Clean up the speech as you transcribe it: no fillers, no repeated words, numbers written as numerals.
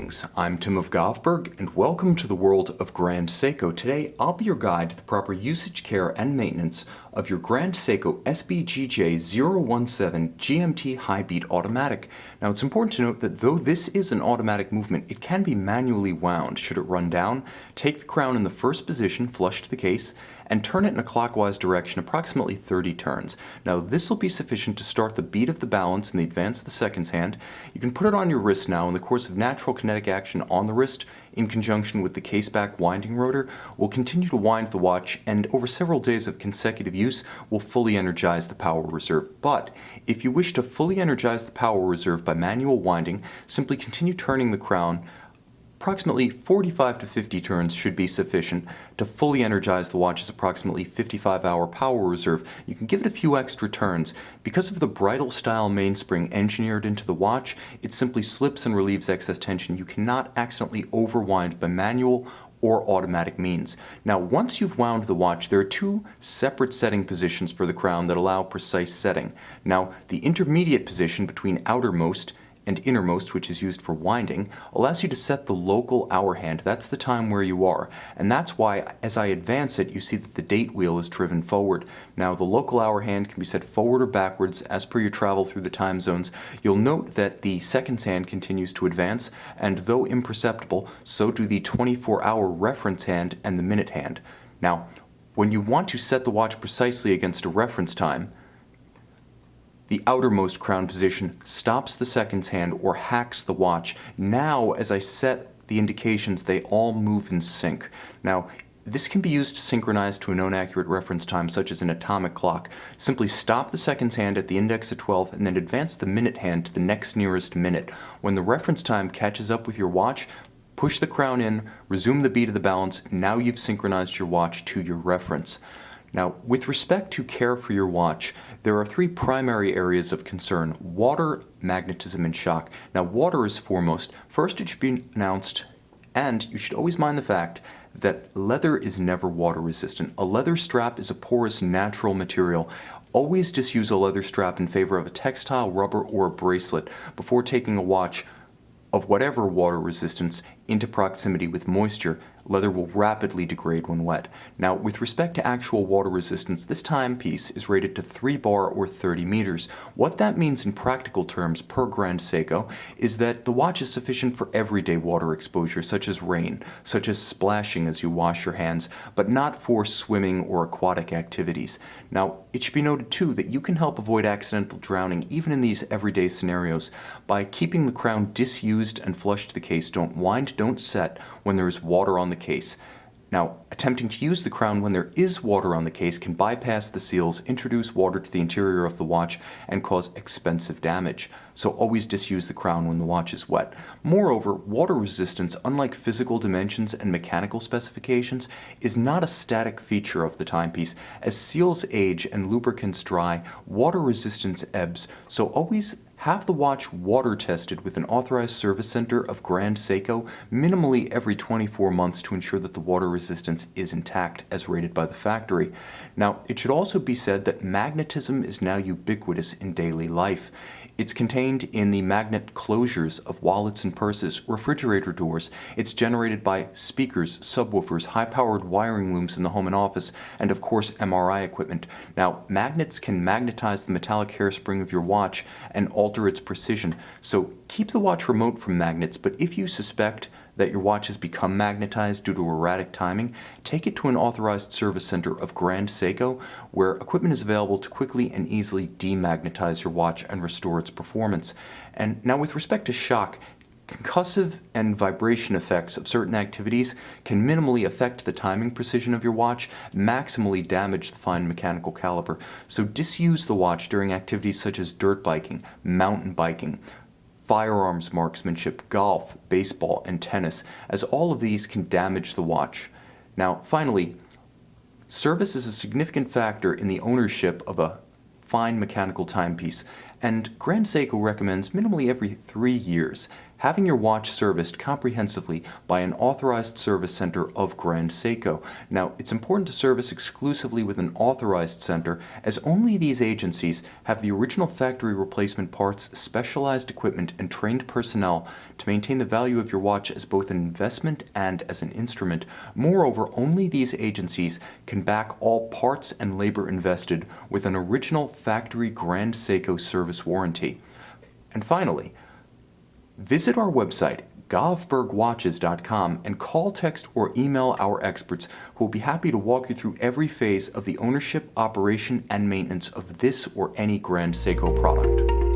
Greetings, I'm Tim of Govberg, and welcome to the world of Grand Seiko. Today, I'll be your guide to the proper usage, care, and maintenance of your Grand Seiko SBGJ017 GMT high beat automatic. Now, it's important to note that though this is an automatic movement, it can be manually wound. Should it run down, take the crown in the first position, flush to the case, and turn it in a clockwise direction approximately 30 turns. Now, this will be sufficient to start the beat of the balance in the advance of the seconds hand. You can put it on your wrist now in the course of natural kinetic action on the wrist in conjunction with the case back winding rotor. Will continue to wind the watch, and over several days of consecutive use will fully energize the power reserve. But if you wish to fully energize the power reserve by manual winding, simply continue turning the crown. Approximately 45 to 50 turns should be sufficient to fully energize the watch's approximately 55-hour power reserve. You can give it a few extra turns. Because of the bridal-style mainspring engineered into the watch, it simply slips and relieves excess tension. You cannot accidentally overwind by manual or automatic means. Now, once you've wound the watch, there are two separate setting positions for the crown that allow precise setting. Now, the intermediate position between outermost and innermost, which is used for winding, allows you to set the local hour hand. That's the time where you are, and that's why as I advance it, you see that the date wheel is driven forward. Now, the local hour hand can be set forward or backwards as per your travel through the time zones. You'll note that the seconds hand continues to advance, and though imperceptible, so do the 24-hour reference hand and the minute hand. Now, when you want to set the watch precisely against a reference time, the outermost crown position stops the seconds hand or hacks the watch. Now, as I set the indications, they all move in sync. Now, this can be used to synchronize to a known accurate reference time, such as an atomic clock. Simply stop the seconds hand at the index at 12 and then advance the minute hand to the next nearest minute. When the reference time catches up with your watch, push the crown in, resume the beat of the balance. Now you've synchronized your watch to your reference. Now, with respect to care for your watch, there are three primary areas of concern: water, magnetism, and shock. Now, water is foremost. First, it should be announced, and you should always mind the fact that leather is never water resistant. A leather strap is a porous natural material. Always disuse a leather strap in favor of a textile, rubber, or a bracelet before taking a watch of whatever water resistance into proximity with moisture. Leather will rapidly degrade when wet. Now, with respect to actual water resistance, this timepiece is rated to 3 bar or 30 meters. What that means in practical terms per Grand Seiko is that the watch is sufficient for everyday water exposure, such as rain, such as splashing as you wash your hands, but not for swimming or aquatic activities. Now, it should be noted too that you can help avoid accidental drowning even in these everyday scenarios by keeping the crown disused and flush to the case. Don't wind, don't set when there is water on the case. Now, attempting to use the crown when there is water on the case can bypass the seals, introduce water to the interior of the watch, and cause expensive damage. So always disuse the crown when the watch is wet. Moreover, water resistance, unlike physical dimensions and mechanical specifications, is not a static feature of the timepiece. As seals age and lubricants dry, water resistance ebbs, so always have the watch water tested with an authorized service center of Grand Seiko minimally every 24 months to ensure that the water resistance is intact as rated by the factory. Now, it should also be said that magnetism is now ubiquitous in daily life. It's contained in the magnet closures of wallets and purses, refrigerator doors. It's generated by speakers, subwoofers, high-powered wiring looms in the home and office, and of course MRI equipment. Now, magnets can magnetize the metallic hairspring of your watch and alter its precision. So keep the watch remote from magnets, but if you suspect that your watch has become magnetized due to erratic timing, take it to an authorized service center of Grand Seiko, where equipment is available to quickly and easily demagnetize your watch and restore its performance. And now, with respect to shock, concussive and vibration effects of certain activities can minimally affect the timing precision of your watch, maximally damage the fine mechanical caliber. So disuse the watch during activities such as dirt biking, mountain biking, firearms marksmanship, golf, baseball, and tennis, as all of these can damage the watch. Now, finally, service is a significant factor in the ownership of a fine mechanical timepiece, and Grand Seiko recommends minimally every 3 years. having your watch serviced comprehensively by an authorized service center of Grand Seiko. Now, it's important to service exclusively with an authorized center, as only these agencies have the original factory replacement parts, specialized equipment, and trained personnel to maintain the value of your watch as both an investment and as an instrument. Moreover, only these agencies can back all parts and labor invested with an original factory Grand Seiko service warranty. And finally, visit our website, govbergwatches.com, and call, text, or email our experts who will be happy to walk you through every phase of the ownership, operation, and maintenance of this or any Grand Seiko product.